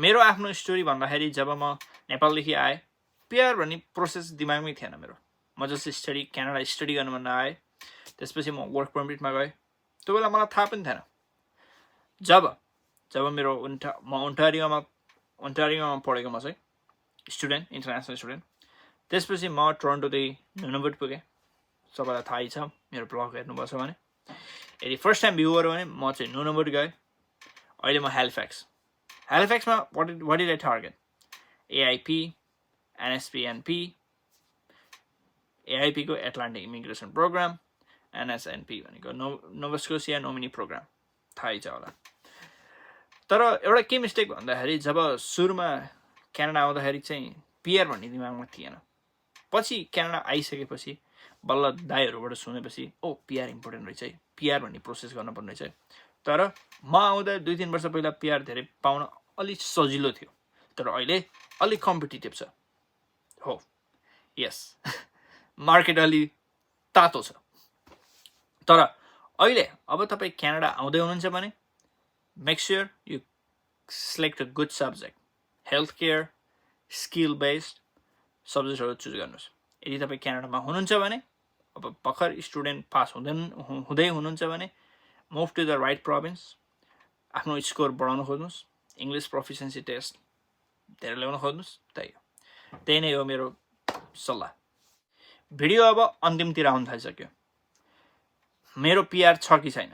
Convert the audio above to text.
मेरो आफ्नो स्टोरी भन्दाखेरि जब म नेपालदेखि आएँ पिआर भन्ने प्रोसेस दिमागमै थिएन मेरो। म जस्ट क्यानाडा स्टडी गर्नु भन्न आएँ, त्यसपछि म वर्क पर्मिटमा गएँ। त्यो बेला मलाई थाहा पनि थिएन। जब मेरो म ओन्टारियोमा पढेको म चाहिँ स्टुडेन्ट, इन्टरनेसनल स्टुडेन्ट। त्यसपछि म टोरन्टोदेखि नुनबुट पुगेँ। सबैलाई थाहै छ, मेरो ब्लग हेर्नुभएको छ भने। यदि फर्स्ट टाइम भ्यू गऱ्यो भने म चाहिँ नुनबुट गएँ। अहिले म हेलिफ्याक्समा what did I target? AIP, NSPNP, AIP को एटलान्टिक इमिग्रेसन प्रोग्राम, NSNP भनेको नोभा स्कोसिया नोमिनी प्रोग्राम, थाहै छ होला। तर एउटा के मिस्टेक भन्दाखेरि जब सुरुमा क्यानाडा आउँदाखेरि चाहिँ पिआर भन्ने दिमागमा थिएन। पछि क्यानाडा आइसकेपछि बल्ल दाइहरूबाट सुनेपछि पिआर इम्पोर्टेन्ट रहेछ है, पिआर भन्ने प्रोसेस गर्नुपर्ने रहेछ। तर म आउँदा 2-3 वर्ष पहिला पिआर धेरै पाउन अलिक सजिलो थियो, तर अहिले अलिक कम्पिटिटिभ छ। हो, यस, मार्केट अलि तातो छ। तर अहिले अब तपाईँ क्यानाडा आउँदै हुनुहुन्छ भने make sure you select a good subject, health care, skill based सब्जेक्टहरू चुज गर्नुहोस्। यदि तपाईँ क्यानाडामा हुनुहुन्छ भने, अब भर्खर स्टुडेन्ट पास हुँदै हुनुहुन्छ भने move to the right province, आफ्नो स्कोर बढाउन खोज्नुहोस्, इङ्ग्लिस प्रोफिसियन्सी टेस्ट धेरै ल्याउन खोज्नुहोस्। त्यही नै हो मेरो सल्लाह। भिडियो अब अन्तिमतिर आउन थालिसक्यो। मेरो पिआर छ कि छैन